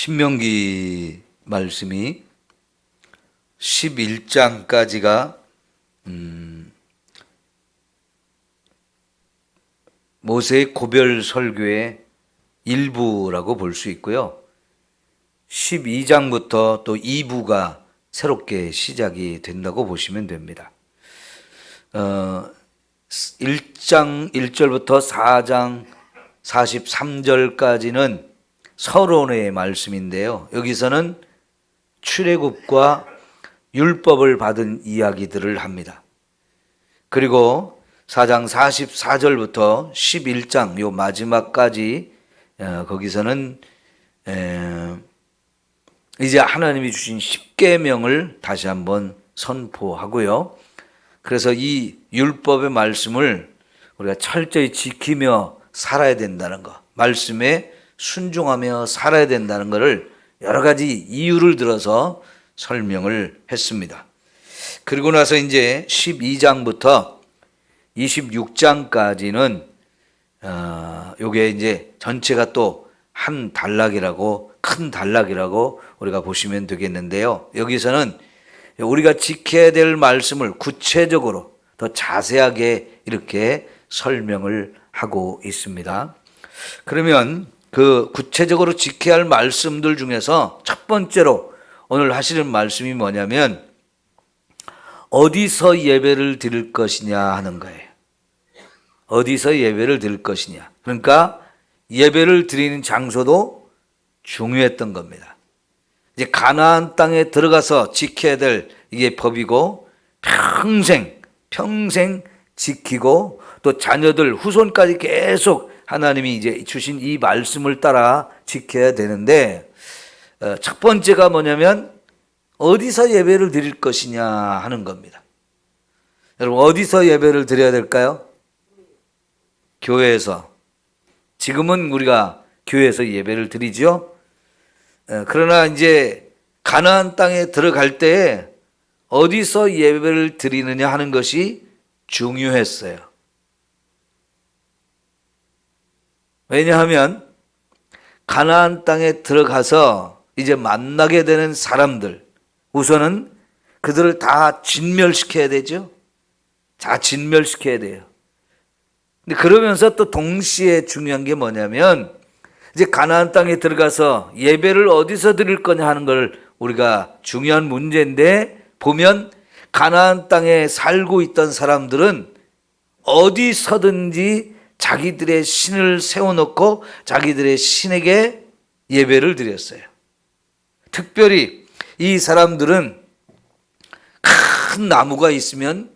신명기 말씀이 11장까지가 모세의 고별 설교의 일부라고 볼 수 있고요. 12장부터 또 2부가 새롭게 시작이 된다고 보시면 됩니다. 1장 1절부터 4장 43절까지는 서론의 말씀인데요. 여기서는 출애굽과 율법을 받은 이야기들을 합니다. 그리고 4장 44절부터 11장 요 마지막까지 거기서는 이제 하나님이 주신 십계명을 다시 한번 선포하고요. 그래서 이 율법의 말씀을 우리가 철저히 지키며 살아야 된다는 것, 말씀에 순종하며 살아야 된다는 것을 여러 가지 이유를 들어서 설명을 했습니다. 그리고 나서 이제 12장부터 26장까지는 요게 이제 전체가 또 한 단락이라고, 큰 단락이라고 우리가 보시면 되겠는데요. 여기서는 우리가 지켜야 될 말씀을 구체적으로 더 자세하게 이렇게 설명을 하고 있습니다. 그러면 그 구체적으로 지켜야 할 말씀들 중에서 첫 번째로 오늘 하시는 말씀이 뭐냐면 어디서 예배를 드릴 것이냐 하는 거예요. 어디서 예배를 드릴 것이냐. 그러니까 예배를 드리는 장소도 중요했던 겁니다. 이제 가나안 땅에 들어가서 지켜야 될 이게 법이고 평생 지키고 또 자녀들 후손까지 계속 하나님이 이제 주신 이 말씀을 따라 지켜야 되는데 첫 번째가 뭐냐면 어디서 예배를 드릴 것이냐 하는 겁니다. 여러분 어디서 예배를 드려야 될까요? 교회에서. 지금은 우리가 교회에서 예배를 드리죠. 그러나 이제 가나안 땅에 들어갈 때 어디서 예배를 드리느냐 하는 것이 중요했어요. 왜냐하면 가나안 땅에 들어가서 이제 만나게 되는 사람들, 우선은 그들을 다 진멸시켜야 되죠. 다 진멸시켜야 돼요. 근데 그러면서 또 동시에 중요한 게 뭐냐면 이제 가나안 땅에 들어가서 예배를 어디서 드릴 거냐 하는 걸 우리가 중요한 문제인데 보면 가나안 땅에 살고 있던 사람들은 어디서든지 자기들의 신을 세워놓고 자기들의 신에게 예배를 드렸어요. 특별히 이 사람들은 큰 나무가 있으면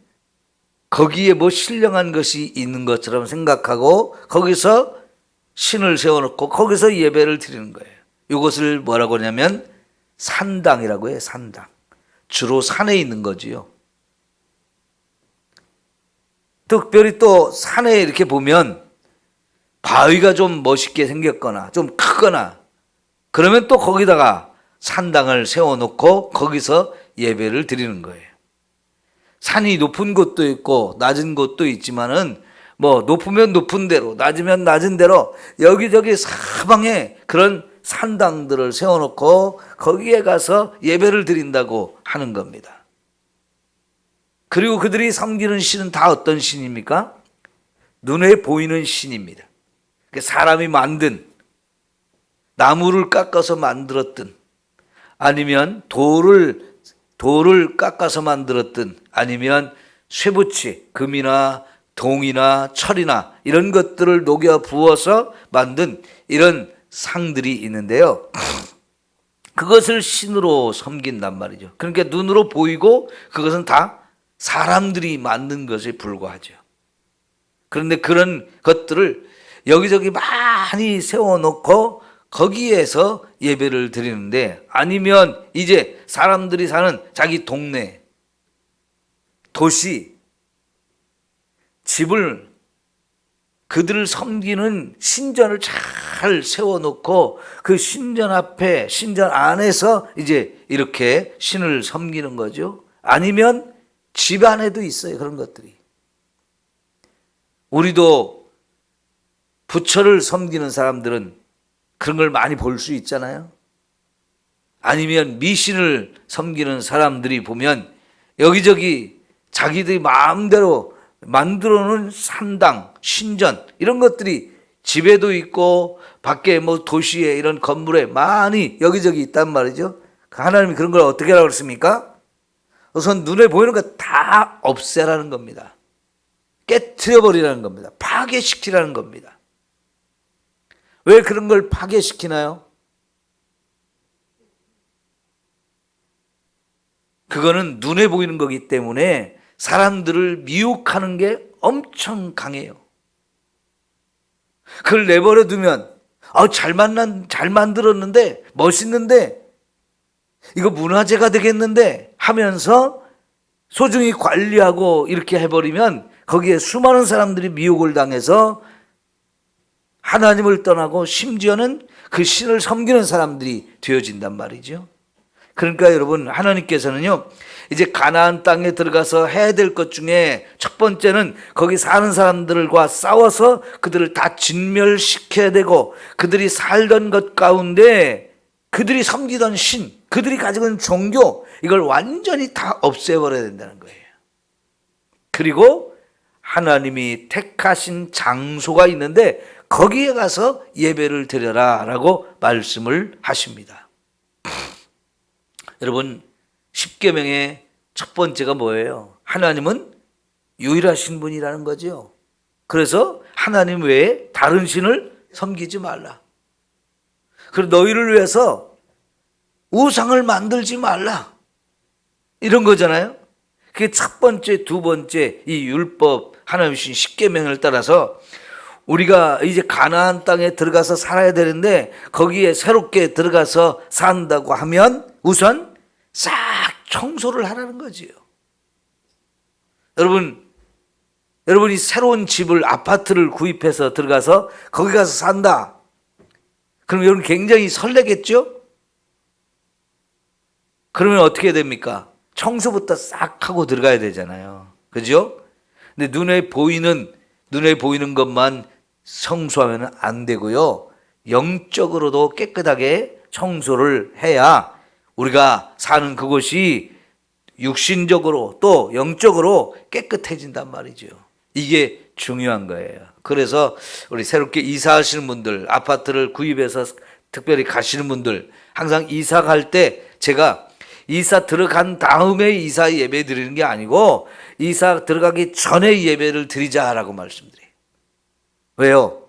거기에 뭐 신령한 것이 있는 것처럼 생각하고 거기서 신을 세워놓고 거기서 예배를 드리는 거예요. 이것을 뭐라고 하냐면 산당이라고 해요. 산당. 주로 산에 있는 거지요. 특별히 또 산에 이렇게 보면 바위가 좀 멋있게 생겼거나 좀 크거나 그러면 또 거기다가 산당을 세워놓고 거기서 예배를 드리는 거예요. 산이 높은 곳도 있고 낮은 곳도 있지만은 뭐 높으면 높은 대로 낮으면 낮은 대로 여기저기 사방에 그런 산당들을 세워놓고 거기에 가서 예배를 드린다고 하는 겁니다. 그리고 그들이 섬기는 신은 다 어떤 신입니까? 눈에 보이는 신입니다. 사람이 만든 나무를 깎아서 만들었든 아니면 돌을 깎아서 만들었든 아니면 쇠붙이, 금이나 동이나 철이나 이런 것들을 녹여 부어서 만든 이런 상들이 있는데요. 그것을 신으로 섬긴단 말이죠. 그러니까 눈으로 보이고 그것은 다 사람들이 만든 것에 불과하죠. 그런데 그런 것들을 여기저기 많이 세워놓고 거기에서 예배를 드리는데 아니면 이제 사람들이 사는 자기 동네, 도시, 집을 그들을 섬기는 신전을 잘 세워놓고 그 신전 앞에, 신전 안에서 이제 이렇게 신을 섬기는 거죠. 아니면 집 안에도 있어요. 그런 것들이. 우리도 부처를 섬기는 사람들은 그런 걸 많이 볼 수 있잖아요. 아니면 미신을 섬기는 사람들이 보면 여기저기 자기들이 마음대로 만들어 놓은 산당, 신전 이런 것들이 집에도 있고 밖에 뭐 도시에 이런 건물에 많이 여기저기 있단 말이죠. 하나님이 그런 걸 어떻게 하라고 그랬습니까? 우선 눈에 보이는 거 다 없애라는 겁니다. 깨트려 버리라는 겁니다. 파괴시키라는 겁니다. 왜 그런 걸 파괴시키나요? 그거는 눈에 보이는 거기 때문에 사람들을 미혹하는 게 엄청 강해요. 그걸 내버려 두면 잘 만들었는데 멋있는데 이거 문화재가 되겠는데 하면서 소중히 관리하고 이렇게 해버리면 거기에 수많은 사람들이 미혹을 당해서 하나님을 떠나고 심지어는 그 신을 섬기는 사람들이 되어진단 말이죠. 그러니까 여러분, 하나님께서는요 이제 가나안 땅에 들어가서 해야 될 것 중에 첫 번째는 거기 사는 사람들과 싸워서 그들을 다 진멸시켜야 되고, 그들이 살던 것 가운데 그들이 섬기던 신, 그들이 가지고 있는 종교, 이걸 완전히 다 없애버려야 된다는 거예요. 그리고 하나님이 택하신 장소가 있는데 거기에 가서 예배를 드려라 라고 말씀을 하십니다. 여러분, 십계명의 첫 번째가 뭐예요? 하나님은 유일하신 분이라는 거죠. 그래서 하나님 외에 다른 신을 섬기지 말라. 그리고 너희를 위해서 우상을 만들지 말라. 이런 거잖아요. 그게 첫 번째, 두 번째 이 율법, 하나님 주신 십계명을 따라서 우리가 이제 가나안 땅에 들어가서 살아야 되는데 거기에 새롭게 들어가서 산다고 하면 우선 싹 청소를 하라는 거지요. 여러분이 새로운 집을, 아파트를 구입해서 들어가서 거기 가서 산다. 그럼 여러분 굉장히 설레겠죠? 그러면 어떻게 됩니까? 청소부터 싹 하고 들어가야 되잖아요. 그죠? 근데 눈에 보이는 것만 청소하면 안 되고요. 영적으로도 깨끗하게 청소를 해야 우리가 사는 그곳이 육신적으로 또 영적으로 깨끗해진단 말이죠. 이게 중요한 거예요. 그래서 우리 새롭게 이사하시는 분들, 아파트를 구입해서 특별히 가시는 분들, 항상 이사 갈 때 제가 이사 들어간 다음에 이사 예배 드리는 게 아니고 이사 들어가기 전에 예배를 드리자라고 말씀드려요. 왜요?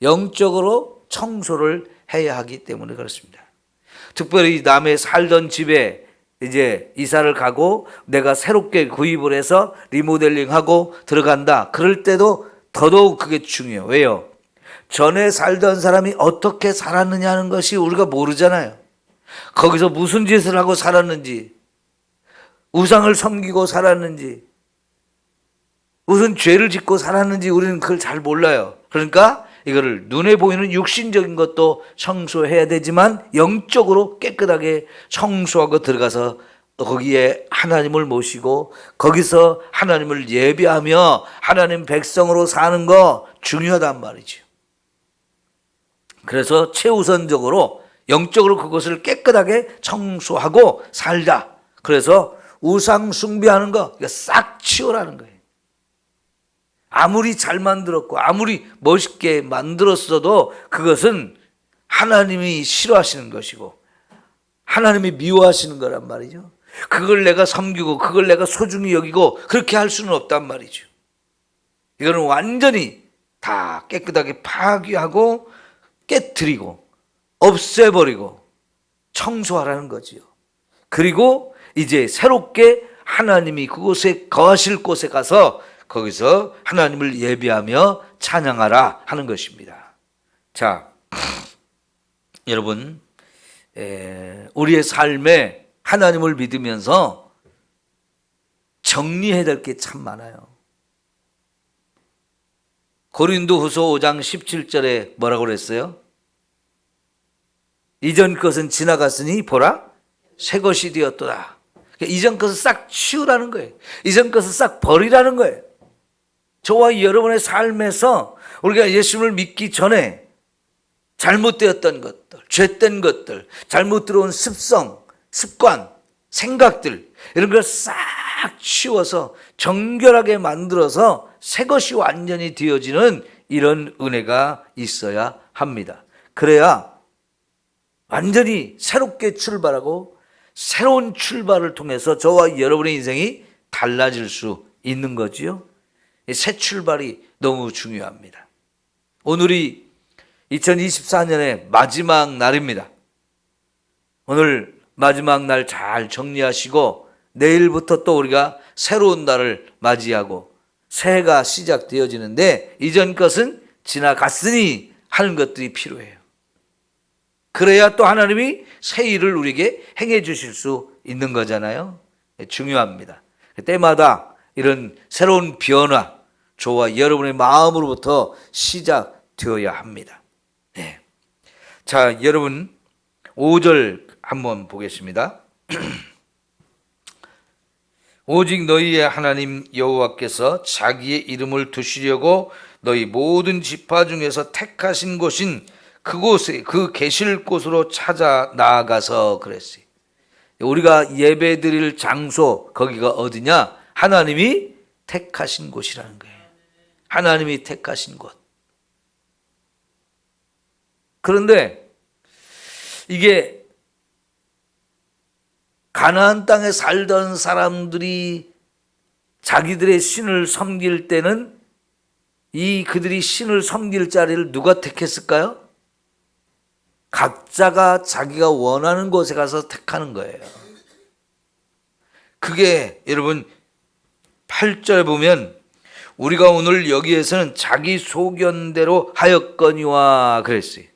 영적으로 청소를 해야 하기 때문에 그렇습니다. 특별히 남의 살던 집에 이제 이사를 가고 내가 새롭게 구입을 해서 리모델링하고 들어간다. 그럴 때도 더더욱 그게 중요해요. 왜요? 전에 살던 사람이 어떻게 살았느냐는 것이 우리가 모르잖아요. 거기서 무슨 짓을 하고 살았는지, 우상을 섬기고 살았는지, 무슨 죄를 짓고 살았는지 우리는 그걸 잘 몰라요. 그러니까 이거를 눈에 보이는 육신적인 것도 청소해야 되지만 영적으로 깨끗하게 청소하고 들어가서 거기에 하나님을 모시고 거기서 하나님을 예배하며 하나님 백성으로 사는 거 중요하단 말이죠. 그래서 최우선적으로 영적으로 그것을 깨끗하게 청소하고 살자. 그래서 우상 숭배하는 거 싹 치우라는 거예요. 아무리 잘 만들었고 아무리 멋있게 만들었어도 그것은 하나님이 싫어하시는 것이고 하나님이 미워하시는 거란 말이죠. 그걸 내가 섬기고 그걸 내가 소중히 여기고 그렇게 할 수는 없단 말이죠. 이거는 완전히 다 깨끗하게 파괴하고 깨트리고 없애버리고 청소하라는 거지요. 그리고 이제 새롭게 하나님이 그곳에 거하실 곳에 가서 거기서 하나님을 예배하며 찬양하라 하는 것입니다. 자, 여러분, 우리의 삶에 하나님을 믿으면서 정리해야 될 게 참 많아요. 고린도후서 5장 17절에 뭐라고 그랬어요? 이전 것은 지나갔으니 보라 새 것이 되었도다. 이전 것을 싹 치우라는 거예요. 이전 것을 싹 버리라는 거예요. 저와 여러분의 삶에서 우리가 예수님을 믿기 전에 잘못되었던 것들, 죄된 것들, 잘못 들어온 습성, 습관, 생각들 이런 걸 싹 치워서 정결하게 만들어서 새 것이 완전히 되어지는 이런 은혜가 있어야 합니다. 그래야 완전히 새롭게 출발하고 새로운 출발을 통해서 저와 여러분의 인생이 달라질 수 있는 거지요. 새 출발이 너무 중요합니다. 오늘이 2024년의 마지막 날입니다. 오늘 마지막 날 잘 정리하시고 내일부터 또 우리가 새로운 날을 맞이하고 새해가 시작되어지는데 이전 것은 지나갔으니 하는 것들이 필요해요. 그래야 또 하나님이 새 일을 우리에게 행해 주실 수 있는 거잖아요. 중요합니다. 때마다 이런 새로운 변화, 저와 여러분의 마음으로부터 시작되어야 합니다. 네. 자, 여러분 5절 한번 보겠습니다. 오직 너희의 하나님 여호와께서 자기의 이름을 두시려고 너희 모든 지파 중에서 택하신 곳인 그곳에 그 계실 곳으로 찾아 나아가서 그랬어요. 우리가 예배드릴 장소 거기가 어디냐? 하나님이 택하신 곳이라는 거예요. 하나님이 택하신 곳. 그런데 이게 가나안 땅에 살던 사람들이 자기들의 신을 섬길 때는 그들이 신을 섬길 자리를 누가 택했을까요? 각자가 자기가 원하는 곳에 가서 택하는 거예요. 그게 여러분 8절에 보면 우리가 오늘 여기에서는 자기 소견대로 하였거니와 그랬어요.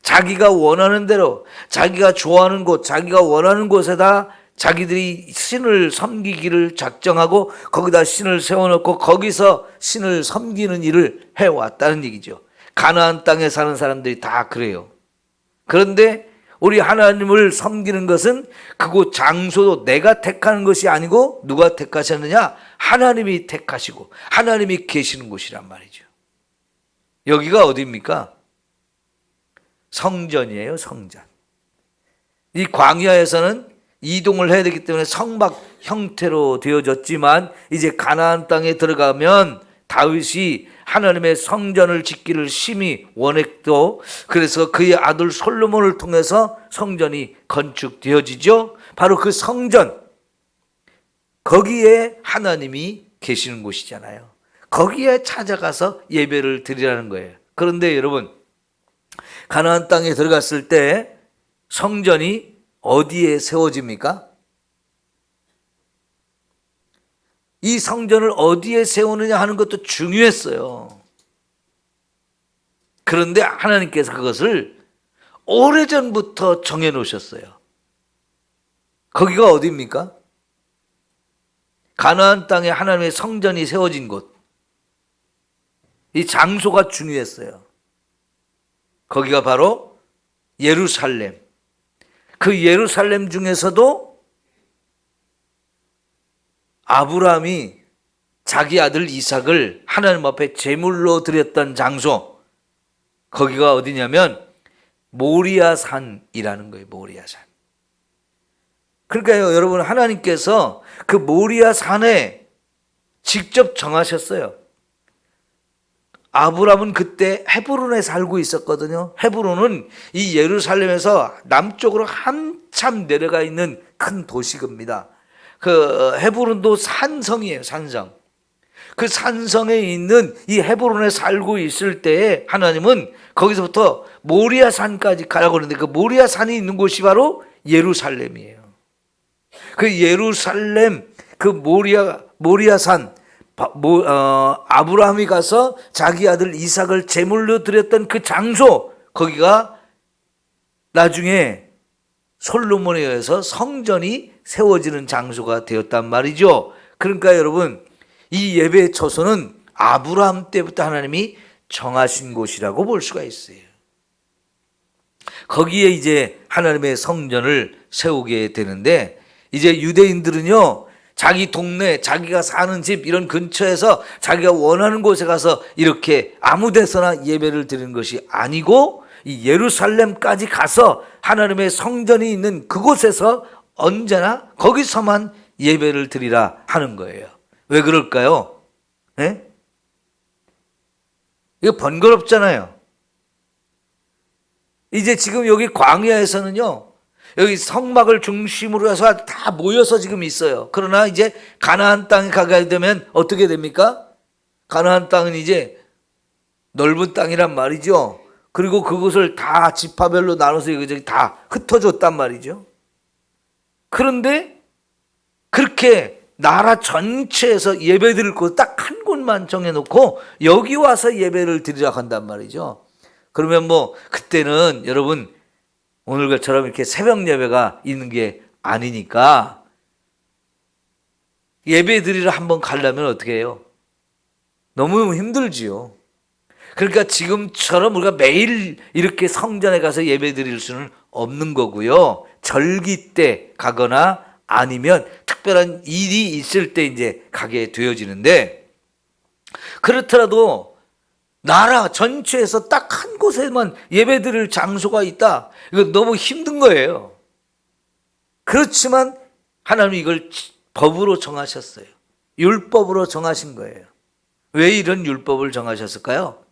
자기가 원하는 대로, 자기가 좋아하는 곳, 자기가 원하는 곳에다 자기들이 신을 섬기기를 작정하고 거기다 신을 세워놓고 거기서 신을 섬기는 일을 해왔다는 얘기죠. 가나안 땅에 사는 사람들이 다 그래요. 그런데 우리 하나님을 섬기는 것은 그곳 장소도 내가 택하는 것이 아니고 누가 택하셨느냐? 하나님이 택하시고 하나님이 계시는 곳이란 말이죠. 여기가 어디입니까? 성전이에요, 성전. 이 광야에서는 이동을 해야 되기 때문에 성막 형태로 되어졌지만 이제 가나안 땅에 들어가면 다윗이 하나님의 성전을 짓기를 심히 원했고 그래서 그의 아들 솔로몬을 통해서 성전이 건축되어지죠. 바로 그 성전, 거기에 하나님이 계시는 곳이잖아요. 거기에 찾아가서 예배를 드리라는 거예요. 그런데 여러분, 가나안 땅에 들어갔을 때 성전이 어디에 세워집니까? 이 성전을 어디에 세우느냐 하는 것도 중요했어요. 그런데 하나님께서 그것을 오래전부터 정해 놓으셨어요. 거기가 어디입니까? 가나안 땅에 하나님의 성전이 세워진 곳. 이 장소가 중요했어요. 거기가 바로 예루살렘. 그 예루살렘 중에서도 아브라함이 자기 아들 이삭을 하나님 앞에 제물로 드렸던 장소, 거기가 어디냐면 모리아산이라는 거예요. 모리아산. 그러니까요, 여러분, 하나님께서 그 모리아산에 직접 정하셨어요. 아브라함은 그때 헤브론에 살고 있었거든요. 헤브론은 이 예루살렘에서 남쪽으로 한참 내려가 있는 큰 도시입니다. 그 헤브론도 산성이에요, 산성. 그 산성에 있는 이 헤브론에 살고 있을 때에 하나님은 거기서부터 모리아산까지 가라고 그러는데 그 모리아산이 있는 곳이 바로 예루살렘이에요. 그 예루살렘, 그 모리아산, 아브라함이 가서 자기 아들 이삭을 제물로 드렸던 그 장소, 거기가 나중에 솔로몬에 의해서 성전이 세워지는 장소가 되었단 말이죠. 그러니까 여러분, 이 예배의 초소는 아브라함 때부터 하나님이 정하신 곳이라고 볼 수가 있어요. 거기에 이제 하나님의 성전을 세우게 되는데 이제 유대인들은요, 자기 동네, 자기가 사는 집 이런 근처에서 자기가 원하는 곳에 가서 이렇게 아무 데서나 예배를 드리는 것이 아니고 이 예루살렘까지 가서 하나님의 성전이 있는 그곳에서 언제나 거기서만 예배를 드리라 하는 거예요. 왜 그럴까요? 네? 이거 번거롭잖아요. 이제 지금 여기 광야에서는요, 여기 성막을 중심으로 해서 다 모여서 지금 있어요. 그러나 이제 가나안 땅에 가게 되면 어떻게 됩니까? 가나안 땅은 이제 넓은 땅이란 말이죠. 그리고 그것을 다 지파별로 나눠서 여기저기 다 흩어졌단 말이죠. 그런데 그렇게 나라 전체에서 예배 드릴 곳 딱 한 곳만 정해놓고 여기 와서 예배를 드리라 한단 말이죠. 그러면 뭐 그때는 여러분 오늘처럼 이렇게 새벽 예배가 있는 게 아니니까 예배 드리러 한번 가려면 어떻게 해요? 너무 힘들지요. 그러니까 지금처럼 우리가 매일 이렇게 성전에 가서 예배 드릴 수는 없는 거고요. 절기 때 가거나 아니면 특별한 일이 있을 때 이제 가게 되어지는데, 그렇더라도 나라 전체에서 딱 한 곳에만 예배 드릴 장소가 있다. 이거 너무 힘든 거예요. 그렇지만 하나님이 이걸 법으로 정하셨어요. 율법으로 정하신 거예요. 왜 이런 율법을 정하셨을까요?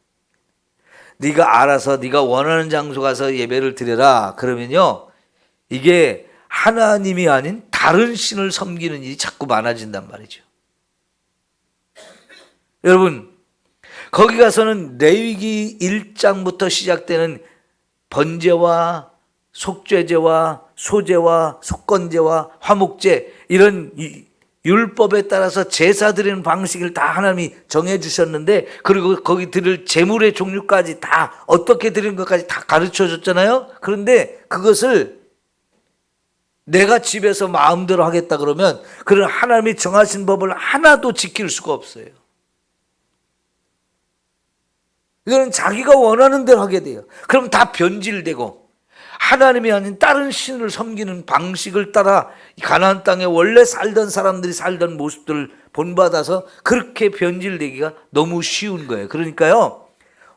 네가 알아서 네가 원하는 장소 가서 예배를 드려라. 그러면요, 이게 하나님이 아닌 다른 신을 섬기는 일이 자꾸 많아진단 말이죠. 여러분, 거기 가서는 레위기 1장부터 시작되는 번제와 속죄제와 소제와 속건제와 화목제, 이런 율법에 따라서 제사 드리는 방식을 다 하나님이 정해 주셨는데, 그리고 거기 드릴 제물의 종류까지 다 어떻게 드리는 것까지 다 가르쳐 줬잖아요. 그런데 그것을 내가 집에서 마음대로 하겠다 그러면 그런 하나님이 정하신 법을 하나도 지킬 수가 없어요. 이거는 자기가 원하는 대로 하게 돼요. 그럼 다 변질되고 하나님이 아닌 다른 신을 섬기는 방식을 따라 가나안 땅에 원래 살던 사람들이 살던 모습들을 본받아서 그렇게 변질되기가 너무 쉬운 거예요. 그러니까요,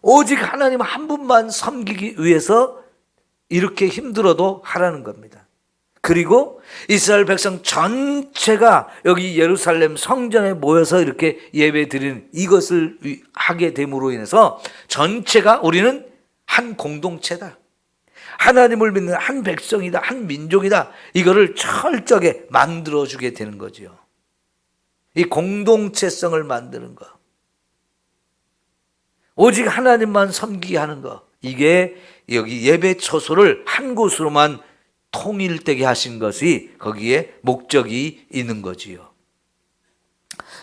오직 하나님 한 분만 섬기기 위해서 이렇게 힘들어도 하라는 겁니다. 그리고 이스라엘 백성 전체가 여기 예루살렘 성전에 모여서 이렇게 예배 드리는 이것을 하게 됨으로 인해서 전체가 우리는 한 공동체다, 하나님을 믿는 한 백성이다, 한 민족이다, 이거를 철저하게 만들어주게 되는 거죠. 이 공동체성을 만드는 거, 오직 하나님만 섬기게 하는 거, 이게 여기 예배 처소를 한 곳으로만 통일되게 하신 것이 거기에 목적이 있는 거지요.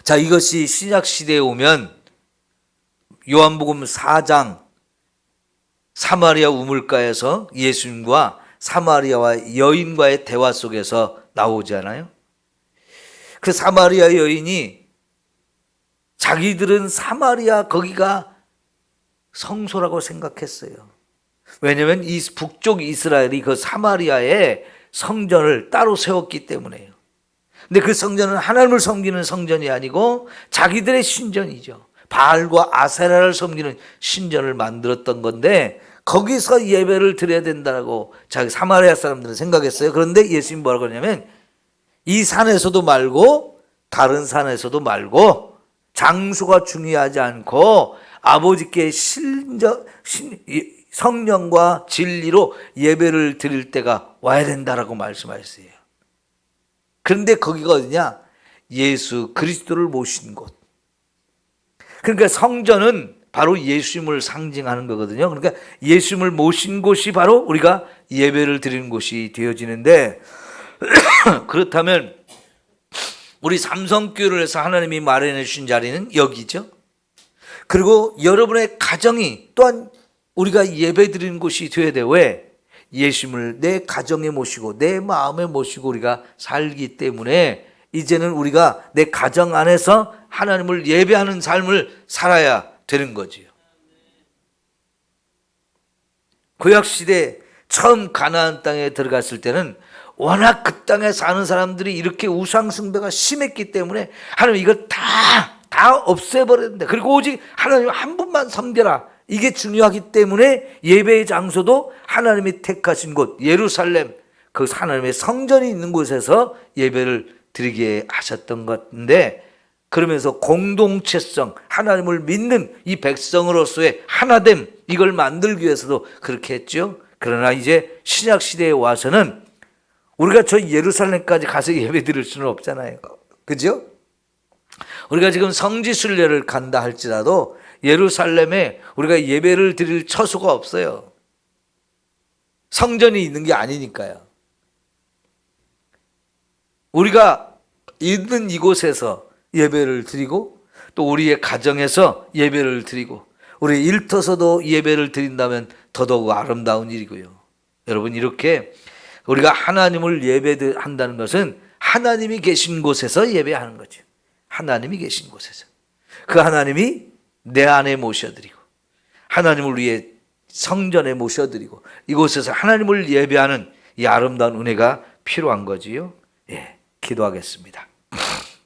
자, 이것이 신약 시대에 오면 요한복음 4장 사마리아 우물가에서 예수님과 사마리아와 여인과의 대화 속에서 나오잖아요. 그 사마리아 여인이 자기들은 사마리아 거기가 성소라고 생각했어요. 왜냐하면 이 북쪽 이스라엘이 그 사마리아에 성전을 따로 세웠기 때문에요. 근데 그 성전은 하나님을 섬기는 성전이 아니고 자기들의 신전이죠. 바알과 아세라를 섬기는 신전을 만들었던 건데 거기서 예배를 드려야 된다고 자기 사마리아 사람들은 생각했어요. 그런데 예수님 뭐라고 하냐면 이 산에서도 말고 다른 산에서도 말고 장소가 중요하지 않고 아버지께 성령과 진리로 예배를 드릴 때가 와야 된다라고 말씀하셨어요. 그런데 거기가 어디냐? 예수 그리스도를 모신 곳. 그러니까 성전은 바로 예수님을 상징하는 거거든요. 그러니까 예수님을 모신 곳이 바로 우리가 예배를 드리는 곳이 되어지는데, 그렇다면 우리 삼성교회를 해서 하나님이 마련해 주신 자리는 여기죠. 그리고 여러분의 가정이 또한 우리가 예배 드리는 곳이 되어야 돼요. 왜? 예수님을 내 가정에 모시고 내 마음에 모시고 우리가 살기 때문에 이제는 우리가 내 가정 안에서 하나님을 예배하는 삶을 살아야 되는 거지요. 구약시대 처음 가나안 땅에 들어갔을 때는 워낙 그 땅에 사는 사람들이 이렇게 우상숭배가 심했기 때문에 하나님 이걸 다 없애버렸는데, 그리고 오직 하나님 한 분만 섬겨라, 이게 중요하기 때문에 예배의 장소도 하나님이 택하신 곳 예루살렘, 그 하나님의 성전이 있는 곳에서 예배를 드리게 하셨던 것인데, 그러면서 공동체성, 하나님을 믿는 이 백성으로서의 하나됨, 이걸 만들기 위해서도 그렇게 했죠. 그러나 이제 신약 시대에 와서는 우리가 저 예루살렘까지 가서 예배 드릴 수는 없잖아요. 그죠? 우리가 지금 성지순례를 간다 할지라도 예루살렘에 우리가 예배를 드릴 처소가 없어요. 성전이 있는 게 아니니까요. 우리가 있는 이곳에서 예배를 드리고, 또 우리의 가정에서 예배를 드리고, 우리 일터서도 예배를 드린다면 더더욱 아름다운 일이고요. 여러분, 이렇게 우리가 하나님을 예배한다는 것은 하나님이 계신 곳에서 예배하는 거죠. 하나님이 계신 곳에서. 그 하나님이 내 안에 모셔드리고, 하나님을 위해 성전에 모셔드리고, 이곳에서 하나님을 예배하는 이 아름다운 은혜가 필요한 거지요. 예, 기도하겠습니다.